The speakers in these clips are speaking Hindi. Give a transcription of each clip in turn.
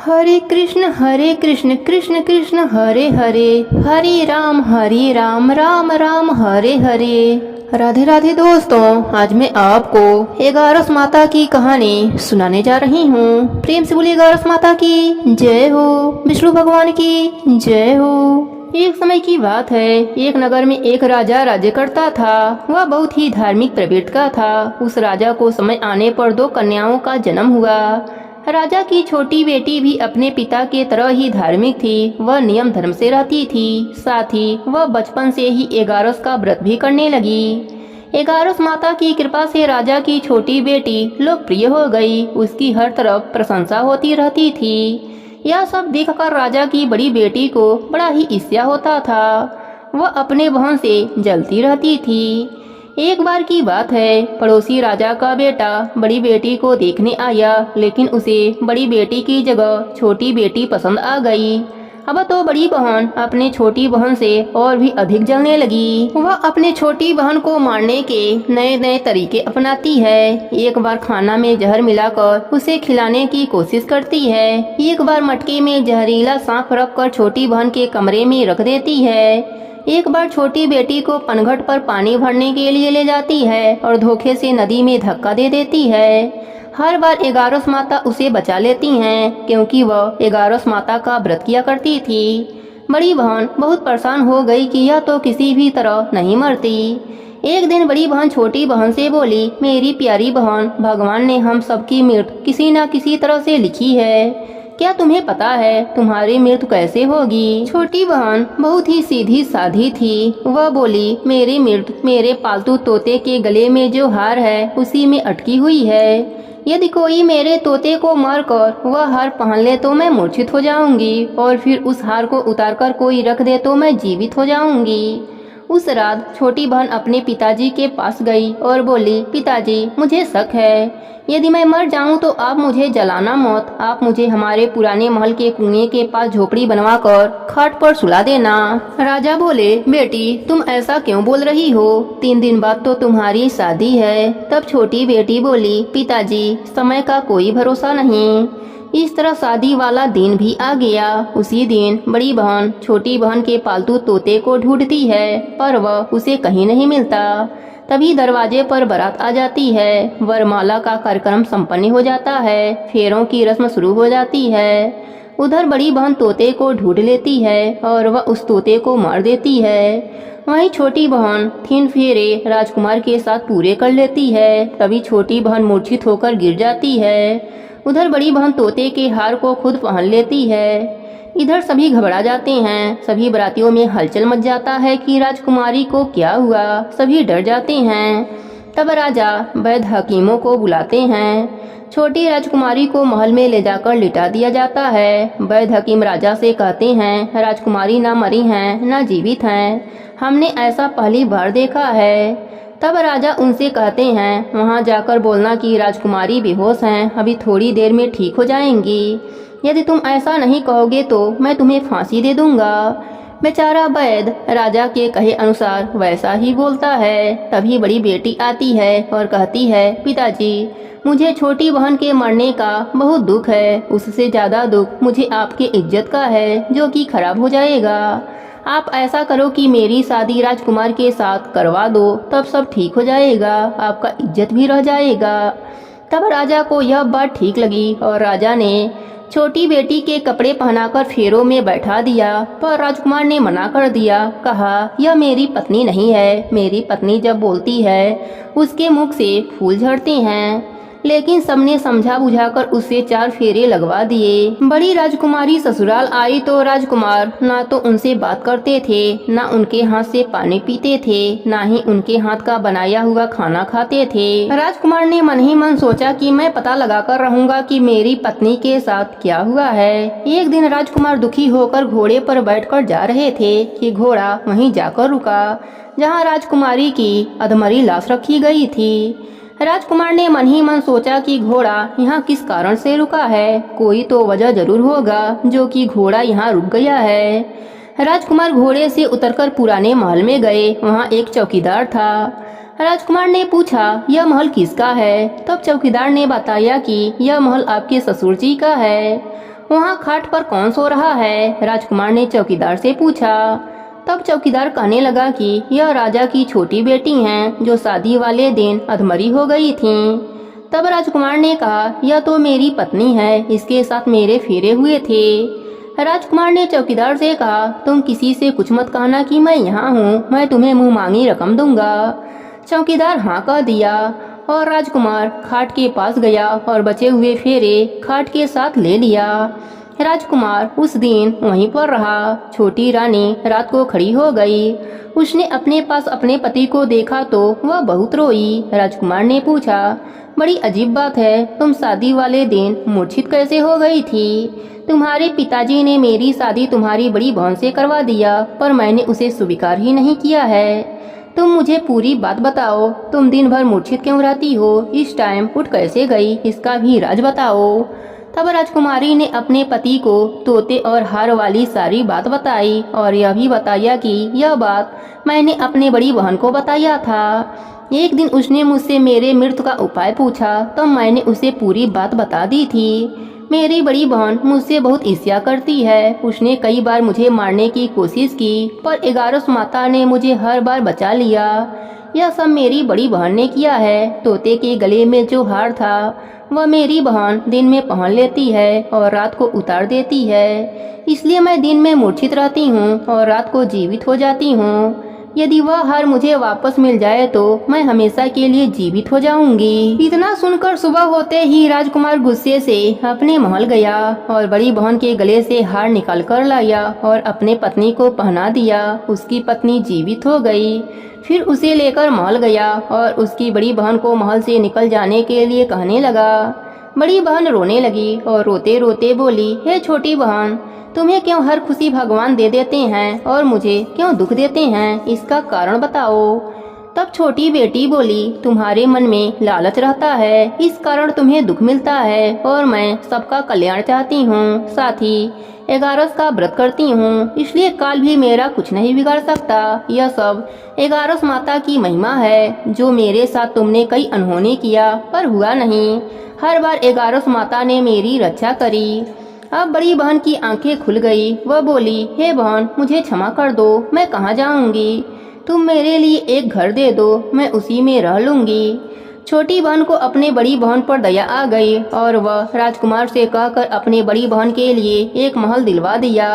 हरे कृष्ण कृष्ण कृष्ण हरे हरे, हरे राम राम राम हरे हरे। राधे राधे दोस्तों, आज मैं आपको 11 माता की कहानी सुनाने जा रही हूँ। प्रेम से बोलिए 11 माता की जय हो, विष्णु भगवान की जय हो। एक समय की बात है, एक नगर में एक राजा राज्य करता था। वह बहुत ही धार्मिक प्रवृत्ति का था। उस राजा को समय आने पर 2 कन्याओं का जन्म हुआ। राजा की छोटी बेटी भी अपने पिता के तरह ही धार्मिक थी। वह नियम धर्म से रहती थी। साथ ही वह बचपन से ही 11 का व्रत भी करने लगी। 11 माता की कृपा से राजा की छोटी बेटी लोकप्रिय हो गई। उसकी हर तरफ प्रशंसा होती रहती थी। यह सब देखकर राजा की बड़ी बेटी को बड़ा ही ईर्ष्या होता था। वह अपने बहन से जलती रहती थी। एक बार की बात है, पड़ोसी राजा का बेटा बड़ी बेटी को देखने आया, लेकिन उसे बड़ी बेटी की जगह छोटी बेटी पसंद आ गई। अब तो बड़ी बहन अपने छोटी बहन से और भी अधिक जलने लगी। वह अपने छोटी बहन को मारने के नए नए तरीके अपनाती है। एक बार खाना में जहर मिलाकर उसे खिलाने की कोशिश करती है। एक बार मटके में जहरीला सांप रखकर छोटी बहन के कमरे में रख देती है। एक बार छोटी बेटी को पनघट पर पानी भरने के लिए ले जाती है और धोखे से नदी में धक्का दे देती है। हर बार 11 माता उसे बचा लेती हैं, क्योंकि वह 11 माता का व्रत किया करती थी। बड़ी बहन बहुत परेशान हो गई कि यह तो किसी भी तरह नहीं मरती। एक दिन बड़ी बहन छोटी बहन से बोली, मेरी प्यारी बहन, भगवान ने हम सबकी मृत्यु किसी न किसी तरह से लिखी है। क्या तुम्हें पता है तुम्हारी मृत्यु कैसे होगी? छोटी बहन बहुत ही सीधी साधी थी। वह बोली, मेरी मृत्यु मेरे पालतू तोते के गले में जो हार है उसी में अटकी हुई है। यदि कोई मेरे तोते को मारकर वह हार पहन ले तो मैं मूर्छित हो जाऊंगी, और फिर उस हार को उतारकर कोई रख दे तो मैं जीवित हो जाऊंगी। उस रात छोटी बहन अपने पिताजी के पास गई और बोली, पिताजी, मुझे शक है, यदि मैं मर जाऊं तो आप मुझे जलाना मत। आप मुझे हमारे पुराने महल के कुएं के पास झोपड़ी बनवाकर खाट पर सुला देना। राजा बोले, बेटी, तुम ऐसा क्यों बोल रही हो? 3 दिन बाद तो तुम्हारी शादी है। तब छोटी बेटी बोली, पिताजी, समय का कोई भरोसा नहीं। इस तरह शादी वाला दिन भी आ गया। उसी दिन बड़ी बहन छोटी बहन के पालतू तोते को ढूंढती है, पर वह उसे कहीं नहीं मिलता। तभी दरवाजे पर बारात आ जाती है। वरमाला का कार्यक्रम संपन्न हो जाता है। फेरों की रस्म शुरू हो जाती है। उधर बड़ी बहन तोते को ढूंढ लेती है और वह उस तोते को मार देती है। वहीं छोटी बहन 3 फेरे राजकुमार के साथ पूरे कर लेती है। तभी छोटी बहन मूर्छित होकर गिर जाती है। उधर बड़ी बहन तोते के हार को खुद पहन लेती है। इधर सभी घबरा जाते हैं। सभी बारातियों में हलचल मच जाता है कि राजकुमारी को क्या हुआ। सभी डर जाते हैं। तब राजा वैद्य हकीमों को बुलाते हैं। छोटी राजकुमारी को महल में ले जाकर लिटा दिया जाता है। वैद्य हकीम राजा से कहते हैं, राजकुमारी ना मरी हैं ना जीवित हैं, हमने ऐसा पहली बार देखा है। तब राजा उनसे कहते हैं, वहां जाकर बोलना कि राजकुमारी बेहोश हैं, अभी थोड़ी देर में ठीक हो जाएंगी। यदि तुम ऐसा नहीं कहोगे तो मैं तुम्हें फांसी दे दूंगा। बेचारा वैद्य राजा के कहे अनुसार वैसा ही बोलता है। तभी बड़ी बेटी आती है और कहती है, पिताजी, मुझे छोटी बहन के मरने का बहुत दुख है। उससे ज्यादा दुख मुझे आपके इज्जत का है, जो कि खराब हो जाएगा। आप ऐसा करो कि मेरी शादी राजकुमार के साथ करवा दो, तब सब ठीक हो जाएगा, आपका इज्जत भी रह जाएगा। तब राजा को यह बात ठीक लगी और राजा ने छोटी बेटी के कपड़े पहनाकर फेरों में बैठा दिया, पर राजकुमार ने मना कर दिया। कहा, यह मेरी पत्नी नहीं है। मेरी पत्नी जब बोलती है उसके मुख से फूल झड़ते हैं। लेकिन सबने समझा बुझाकर उसे 4 फेरे लगवा दिए। बड़ी राजकुमारी ससुराल आई तो राजकुमार ना तो उनसे बात करते थे, ना उनके हाथ से पानी पीते थे, ना ही उनके हाथ का बनाया हुआ खाना खाते थे। राजकुमार ने मन ही मन सोचा कि मैं पता लगाकर रहूंगा कि मेरी पत्नी के साथ क्या हुआ है। एक दिन राजकुमार दुखी होकर घोड़े पर बैठकर जा रहे थे कि घोड़ा वहीं जाकर रुका जहाँ राजकुमारी की अधमरी लाश रखी गई थी। राजकुमार ने मन ही मन सोचा कि घोड़ा यहाँ किस कारण से रुका है। कोई तो वजह जरूर होगा जो कि घोड़ा यहाँ रुक गया है। राजकुमार घोड़े से उतरकर पुराने महल में गए। वहाँ एक चौकीदार था। राजकुमार ने पूछा, यह महल किसका है? तब चौकीदार ने बताया कि यह महल आपके ससुर जी का है। वहाँ खाट पर कौन सो रहा है? राजकुमार ने चौकीदार से पूछा। तब चौकीदार कहने लगा कि यह राजा की छोटी बेटी हैं जो शादी वाले दिन अधमरी हो गई थीं। तब राजकुमार ने कहा, यह तो मेरी पत्नी है, इसके साथ मेरे फेरे हुए थे। राजकुमार ने चौकीदार से कहा, तुम किसी से कुछ मत कहना कि मैं यहाँ हूँ, मैं तुम्हें मुँह मांगी रकम दूंगा। चौकीदार हाँ कह दिया और राजकुमार खाट के पास गया और बचे हुए फेरे खाट के साथ ले लिया। राजकुमार उस दिन वहीं पर रहा। छोटी रानी रात को खड़ी हो गई। उसने अपने पास अपने पति को देखा तो वह बहुत रोई। राजकुमार ने पूछा, बड़ी अजीब बात है, तुम शादी वाले दिन मूर्छित कैसे हो गई थी? तुम्हारे पिताजी ने मेरी शादी तुम्हारी बड़ी बहन से करवा दिया, पर मैंने उसे स्वीकार ही नहीं किया है। तुम मुझे पूरी बात बताओ, तुम दिन भर मूर्छित क्यों रहती हो? इस टाइम उठ कैसे गई, इसका भी राज बताओ। तब राजकुमारी ने अपने पति को तोते और हार वाली सारी बात बताई और यह भी बताया कि यह बात मैंने अपने बड़ी बहन को बताया था। एक दिन उसने मुझसे मेरे मृत्यु का उपाय पूछा, तो मैंने उसे पूरी बात बता दी थी। मेरी बड़ी बहन मुझसे बहुत ईर्ष्या करती है। उसने कई बार मुझे मारने की कोशिश की, पर 11 माता ने मुझे हर बार बचा लिया। यह सब मेरी बड़ी बहन ने किया है। तोते के गले में जो हार था वह मेरी बहन दिन में पहन लेती है और रात को उतार देती है, इसलिए मैं दिन में मूर्छित रहती हूँ और रात को जीवित हो जाती हूँ। यदि वह हार मुझे वापस मिल जाए तो मैं हमेशा के लिए जीवित हो जाऊंगी। इतना सुनकर सुबह होते ही राजकुमार गुस्से से अपने महल गया और बड़ी बहन के गले से हार निकाल कर लाया और अपने पत्नी को पहना दिया। उसकी पत्नी जीवित हो गई। फिर उसे लेकर महल गया और उसकी बड़ी बहन को महल से निकल जाने के लिए कहने लगा। बड़ी बहन रोने लगी और रोते रोते बोली, हे छोटी बहन, तुम्हें क्यों हर खुशी भगवान दे देते हैं और मुझे क्यों दुख देते हैं? इसका कारण बताओ। तब छोटी बेटी बोली, तुम्हारे मन में लालच रहता है, इस कारण तुम्हें दुख मिलता है और मैं सबका कल्याण चाहती हूँ। साथ ही 11 का व्रत करती हूँ, इसलिए काल भी मेरा कुछ नहीं बिगाड़ सकता। यह सब 11 माता की महिमा है। जो मेरे साथ तुमने कई अनहोनी किया पर हुआ नहीं। हर बार 11 माता ने मेरी रक्षा करी। अब बड़ी बहन की आंखें खुल गई। वह बोली, हे बहन, मुझे क्षमा कर दो, मैं कहाँ जाऊंगी? तुम मेरे लिए एक घर दे दो, मैं उसी में रह लूंगी। छोटी बहन को अपने बड़ी बहन पर दया आ गई और वह राजकुमार से कहकर अपने बड़ी बहन के लिए एक महल दिलवा दिया।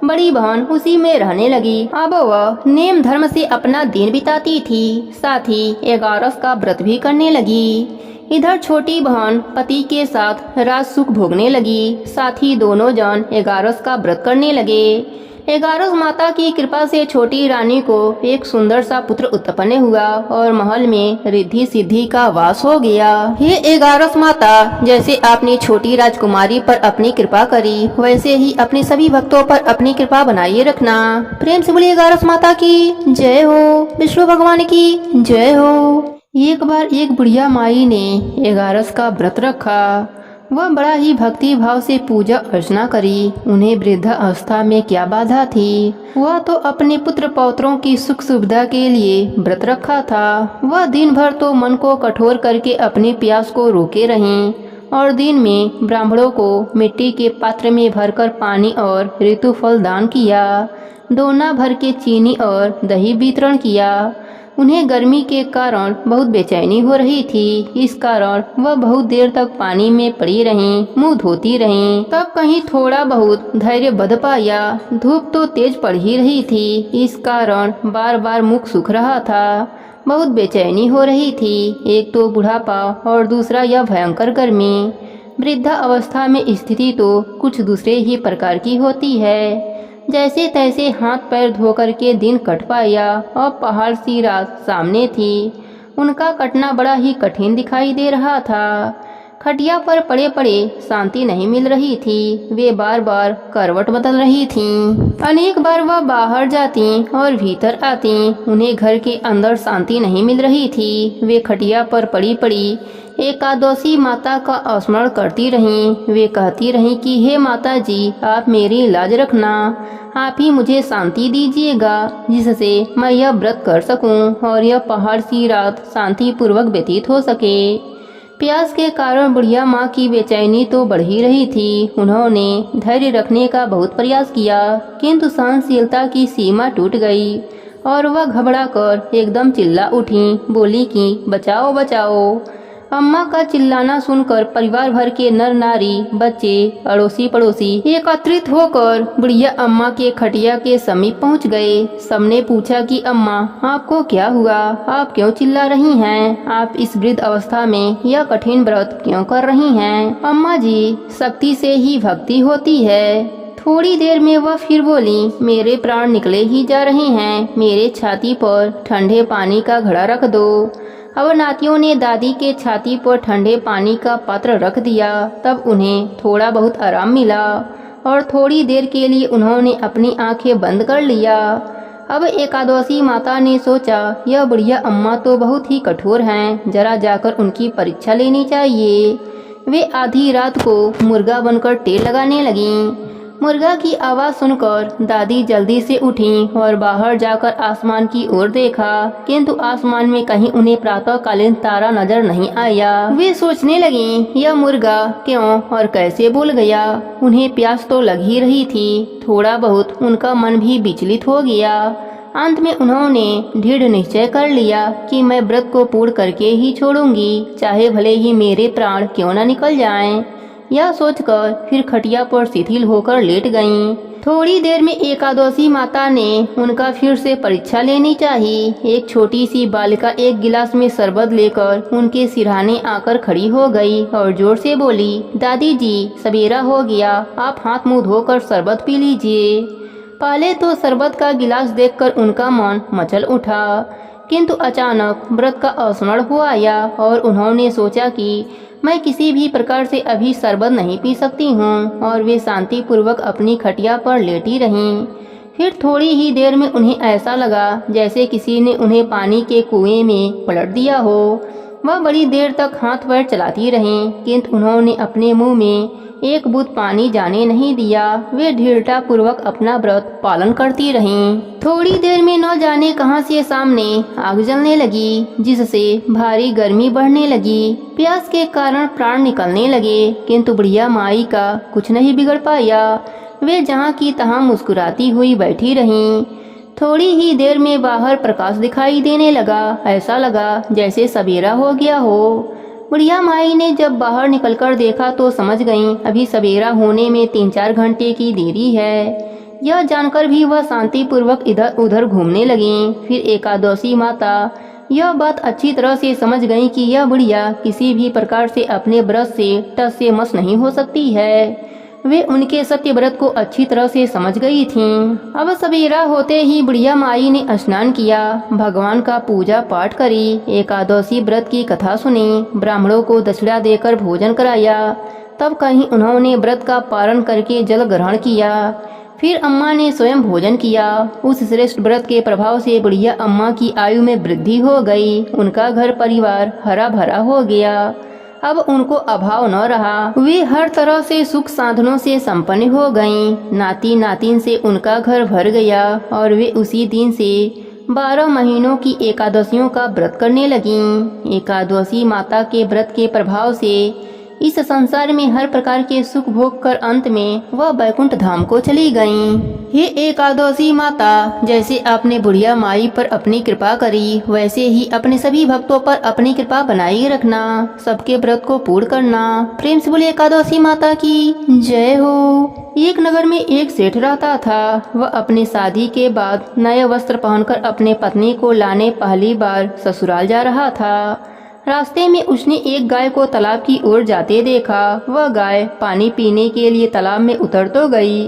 बड़ी बहन उसी में रहने लगी। अब वह नेम धर्म से अपना दिन बिताती थी, साथ ही 11 का व्रत भी करने लगी। इधर छोटी बहन पति के साथ राज सुख भोगने लगी। साथ ही दोनों जन 11 का व्रत करने लगे। 11 माता की कृपा से छोटी रानी को एक सुंदर सा पुत्र उत्पन्न हुआ और महल में रिद्धि सिद्धि का वास हो गया। हे 11 माता, जैसे आपने छोटी राजकुमारी पर अपनी कृपा करी, वैसे ही अपने सभी भक्तों पर अपनी कृपा बनाए रखना। प्रेम से बोलिए 11 माता की जय हो, विष्णु भगवान की जय हो। एक बार एक बुढ़िया माई ने 11 का व्रत रखा। वह बड़ा ही भक्ति भाव से पूजा अर्चना करी। उन्हें वृद्धावस्था में क्या बाधा थी? वह तो अपने पुत्र पौत्रों की सुख सुविधा के लिए व्रत रखा था। वह दिन भर तो मन को कठोर करके अपनी प्यास को रोके रहीं और दिन में ब्राह्मणों को मिट्टी के पात्र में भरकर पानी और ऋतु फल दान किया। दोना भर के चीनी और दही वितरण किया। उन्हें गर्मी के कारण बहुत बेचैनी हो रही थी, इस कारण वह बहुत देर तक पानी में पड़ी रहीं, मुंह धोती रहीं। तब कहीं थोड़ा बहुत धैर्य बंध पाया। धूप तो तेज पड़ ही रही थी, इस कारण बार बार मुख सूख रहा था। बहुत बेचैनी हो रही थी। एक तो बुढ़ापा और दूसरा यह भयंकर गर्मी। वृद्धा अवस्था में स्थिति तो कुछ दूसरे ही प्रकार की होती है। जैसे तैसे हाथ पैर धोकर के दिन कट पाया और पहाड़ सी रात सामने थी। उनका कटना बड़ा ही कठिन दिखाई दे रहा था। खटिया पर पड़े पड़े शांति नहीं मिल रही थी। वे बार बार करवट बदल रही थीं। अनेक बार वह बाहर जाती और भीतर आती। उन्हें घर के अंदर शांति नहीं मिल रही थी। वे खटिया पर पड़ी पड़ी एकादशी माता का स्मरण करती रहीं। वे कहती रहीं कि हे माता जी, आप मेरी लाज रखना, आप ही मुझे शांति दीजिएगा, जिससे मैं यह व्रत कर सकूं और यह पहाड़ सी रात शांति पूर्वक व्यतीत हो सके। प्यास के कारण बुढ़िया माँ की बेचैनी तो बढ़ ही रही थी। उन्होंने धैर्य रखने का बहुत प्रयास किया, किंतु सहनशीलता की सीमा टूट गई और वह घबरा कर एकदम चिल्ला उठी, बोली कि बचाओ बचाओ। अम्मा का चिल्लाना सुनकर परिवार भर के नर नारी, बच्चे, अड़ोसी पड़ोसी एकत्रित होकर बुढ़िया अम्मा के खटिया के समीप पहुंच गए। सबने पूछा कि अम्मा, आपको क्या हुआ? आप क्यों चिल्ला रही हैं? आप इस वृद्ध अवस्था में यह कठिन व्रत क्यों कर रही हैं? अम्मा जी, शक्ति से ही भक्ति होती है। थोड़ी देर में वह फिर बोली, मेरे प्राण निकले ही जा रहे हैं, मेरे छाती पर ठंडे पानी का घड़ा रख दो। अब नातियों ने दादी के छाती पर ठंडे पानी का पात्र रख दिया। तब उन्हें थोड़ा बहुत आराम मिला और थोड़ी देर के लिए उन्होंने अपनी आंखें बंद कर लिया। अब एकादशी माता ने सोचा, यह बुढ़िया अम्मा तो बहुत ही कठोर हैं, जरा जाकर उनकी परीक्षा लेनी चाहिए। वे आधी रात को मुर्गा बनकर टेर लगाने लगीं। मुर्गा की आवाज़ सुनकर दादी जल्दी से उठीं और बाहर जाकर आसमान की ओर देखा, किंतु आसमान में कहीं उन्हें प्रातःकालीन तारा नजर नहीं आया। वे सोचने लगीं, यह मुर्गा क्यों और कैसे बोल गया? उन्हें प्यास तो लग ही रही थी। थोड़ा बहुत उनका मन भी विचलित हो गया। अंत में उन्होंने दृढ़ निश्चय कर लिया कि मैं व्रत को पूर्ण करके ही छोड़ूंगी, चाहे भले ही मेरे प्राण क्यों न निकल जाएं। यह सोचकर फिर खटिया पर शिथिल होकर लेट गईं। थोड़ी देर में एकादशी माता ने उनका फिर से परीक्षा लेनी चाहिए। एक छोटी सी बालिका एक गिलास में शरबत लेकर उनके सिरहाने आकर खड़ी हो गई और जोर से बोली, दादी जी, सवेरा हो गया, आप हाथ मुंह धोकर शरबत पी लीजिए। पहले तो शरबत का गिलास देखकर उनका मन मचल उठा, किंतु अचानक व्रत का स्मरण हो आया और उन्होंने सोचा कि मैं किसी भी प्रकार से अभी शरबत नहीं पी सकती हूँ, और वे शांति पूर्वक अपनी खटिया पर लेटी रहीं। फिर थोड़ी ही देर में उन्हें ऐसा लगा जैसे किसी ने उन्हें पानी के कुएं में पलट दिया हो। वह बड़ी देर तक हाथ पैर चलाती रहीं, किंतु उन्होंने अपने मुंह में एक बूंद पानी जाने नहीं दिया। वे दृढ़ता पूर्वक अपना व्रत पालन करती रहीं। थोड़ी देर में न जाने कहां से सामने आग जलने लगी, जिससे भारी गर्मी बढ़ने लगी। प्यास के कारण प्राण निकलने लगे, किंतु बुढ़िया माई का कुछ नहीं बिगड़ पाया। वे जहां की तहां मुस्कुराती हुई बैठी रहीं। थोड़ी ही देर में बाहर प्रकाश दिखाई देने लगा। ऐसा लगा जैसे सवेरा हो गया हो। बुढ़िया माई ने जब बाहर निकलकर देखा तो समझ गईं अभी सवेरा होने में 3-4 घंटे की देरी है। यह जानकर भी वह शांति पूर्वक इधर उधर घूमने लगीं। फिर एकादशी माता यह बात अच्छी तरह से समझ गईं कि यह बुढ़िया किसी भी प्रकार से अपने व्रत से टस से मस नहीं हो सकती है। वे उनके सत्य व्रत को अच्छी तरह से समझ गई थीं। अब सवेरा होते ही बुढ़िया माई ने स्नान किया, भगवान का पूजा पाठ करी, एकादशी व्रत की कथा सुनी, ब्राह्मणों को दक्षिणा देकर भोजन कराया। तब कहीं उन्होंने व्रत का पारण करके जल ग्रहण किया। फिर अम्मा ने स्वयं भोजन किया। उस श्रेष्ठ व्रत के प्रभाव से बुढ़िया अम्मा की आयु में वृद्धि हो गई। उनका घर परिवार हरा भरा हो गया। अब उनको अभाव न रहा। वे हर तरह से सुख साधनों से संपन्न हो गईं। नाती नातिन से उनका घर भर गया और वे उसी दिन से 12 महीनों की एकादशियों का व्रत करने लगीं। एकादशी माता के व्रत के प्रभाव से इस संसार में हर प्रकार के सुख भोग कर अंत में वह बैकुंठ धाम को चली गईं। हे एकादशी माता, जैसे आपने बुढ़िया माई पर अपनी कृपा करी, वैसे ही अपने सभी भक्तों पर अपनी कृपा बनाए रखना। सबके व्रत को पूर्ण करना। प्रेम से बोले एकादशी माता की जय हो। एक नगर में एक सेठ रहता था। वह अपने शादी के बाद नए वस्त्र पहनकर अपने पत्नी को लाने पहली बार ससुराल जा रहा था। रास्ते में उसने एक गाय को तालाब की ओर जाते देखा। वह गाय पानी पीने के लिए तालाब में उतर तो गई,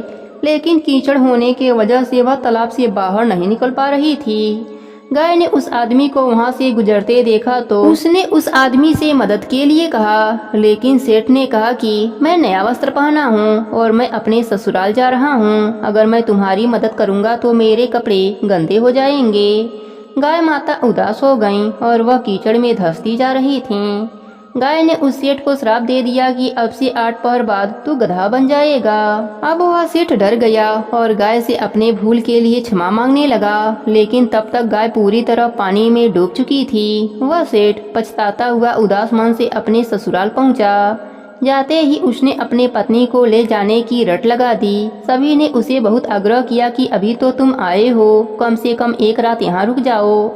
लेकिन कीचड़ होने के वजह से वह तालाब से बाहर नहीं निकल पा रही थी। गाय ने उस आदमी को वहां से गुजरते देखा तो उसने उस आदमी से मदद के लिए कहा, लेकिन सेठ ने कहा कि मैं नया वस्त्र पहना हूँ और मैं अपने ससुराल जा रहा हूँ। अगर मैं तुम्हारी मदद करूँगा तो मेरे कपड़े गंदे हो जाएंगे। गाय माता उदास हो गईं और वह कीचड़ में धंसती जा रही थीं। गाय ने उस सेठ को श्राप दे दिया कि अब से 8 पहर बाद तू गधा बन जाएगा। अब वह सेठ डर गया और गाय से अपने भूल के लिए क्षमा मांगने लगा, लेकिन तब तक गाय पूरी तरह पानी में डूब चुकी थी। वह सेठ पछताता हुआ उदास मन से अपने ससुराल पहुंचा। जाते ही उसने अपने पत्नी को ले जाने की रट लगा दी। सभी ने उसे बहुत आग्रह किया कि अभी तो तुम आए हो, कम से कम एक रात यहाँ रुक जाओ,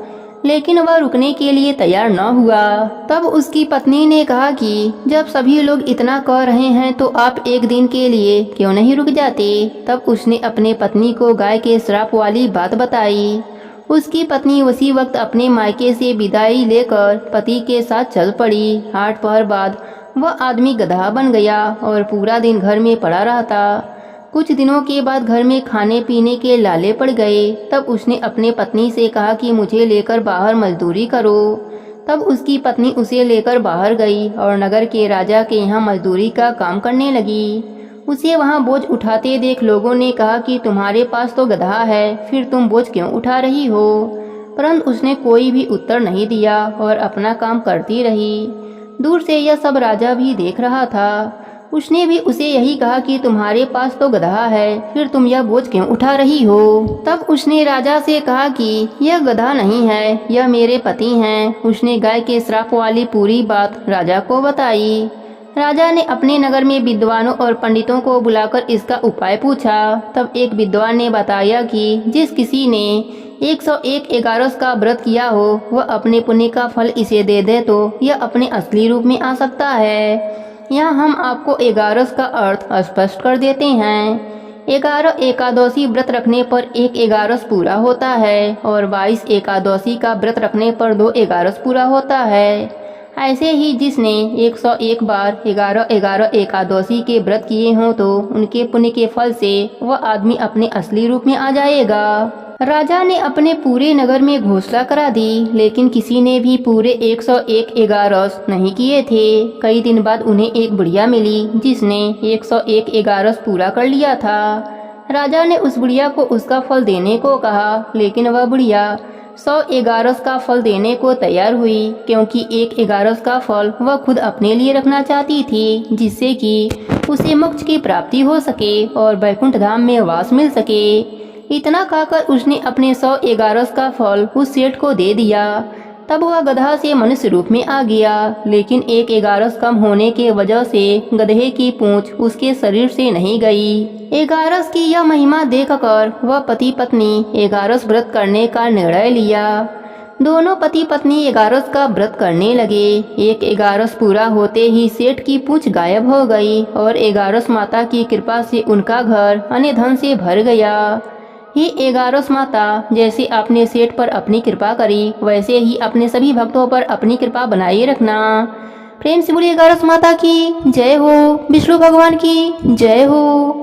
लेकिन वह रुकने के लिए तैयार न हुआ। तब उसकी पत्नी ने कहा कि जब सभी लोग इतना कह रहे हैं तो आप एक दिन के लिए क्यों नहीं रुक जाते। तब उसने अपने पत्नी को गाय के श्राप वाली बात बताई। उसकी पत्नी उसी वक्त अपने मायके से विदाई लेकर पति के साथ चल पड़ी। 8 पहर बाद वह आदमी गधा बन गया और पूरा दिन घर में पड़ा रहता। कुछ दिनों के बाद घर में खाने पीने के लाले पड़ गए। तब उसने अपने पत्नी से कहा कि मुझे लेकर बाहर मजदूरी करो। तब उसकी पत्नी उसे लेकर बाहर गई और नगर के राजा के यहाँ मजदूरी का काम करने लगी। उसे वहाँ बोझ उठाते देख लोगों ने कहा कि तुम्हारे पास तो गधा है, फिर तुम बोझ क्यों उठा रही हो। परंतु उसने कोई भी उत्तर नहीं दिया और अपना काम करती रही। दूर से यह सब राजा भी देख रहा था। उसने भी उसे यही कहा कि तुम्हारे पास तो गधा है, फिर तुम यह बोझ क्यों उठा रही हो। तब उसने राजा से कहा कि यह गधा नहीं है, यह मेरे पति हैं। उसने गाय के श्राप वाली पूरी बात राजा को बताई। राजा ने अपने नगर में विद्वानों और पंडितों को बुलाकर इसका उपाय पूछा। तब एक विद्वान ने बताया कि जिस किसी ने 101 एगारस का व्रत किया हो, वह अपने पुण्य का फल इसे दे दे तो यह अपने असली रूप में आ सकता है। यहाँ हम आपको एगारस का अर्थ स्पष्ट कर देते हैं। 11 एकादशी व्रत रखने पर 1 एगारस पूरा होता है और 22 एकादशी का व्रत रखने पर 2 एगारस पूरा होता है। ऐसे ही जिसने 101 बार 11 एकादशी के व्रत किए हों तो उनके पुण्य के फल से वह आदमी अपने असली रूप में आ जाएगा। राजा ने अपने पूरे नगर में घोषणा करा दी, लेकिन किसी ने भी पूरे 101 एगारस नहीं किए थे। कई दिन बाद उन्हें एक बुढ़िया मिली जिसने 101 एगारस पूरा कर लिया था। राजा ने उस बुढ़िया को उसका फल देने को कहा, लेकिन वह बुढ़िया 100 एगारस का फल देने को तैयार हुई, क्योंकि 1 एगारस का फल वह खुद अपने लिए रखना चाहती थी, जिससे कि उसे मोक्ष की प्राप्ति हो सके और वैकुंठ धाम में वास मिल सके। इतना कहकर उसने अपने 100 एगारस का फल उस सेठ को दे दिया। तब वह गधा से मनुष्य रूप में आ गया, लेकिन 1 एगारस कम होने के वजह से गधे की पूंछ उसके शरीर से नहीं गई। एगारस की यह महिमा देखकर वह पति पत्नी एगारस व्रत करने का निर्णय लिया। दोनों पति पत्नी एगारस का व्रत करने लगे। 1 एगारस पूरा होते ही सेठ की पूंछ गायब हो गई और एगारस माता की कृपा से उनका घर अन्य धन से भर गया। ही एगारस माता, जैसे आपने सेठ पर अपनी कृपा करी, वैसे ही अपने सभी भक्तों पर अपनी कृपा बनाए रखना। प्रेम से बोलिए एगारस माता की जय हो, विष्णु भगवान की जय हो।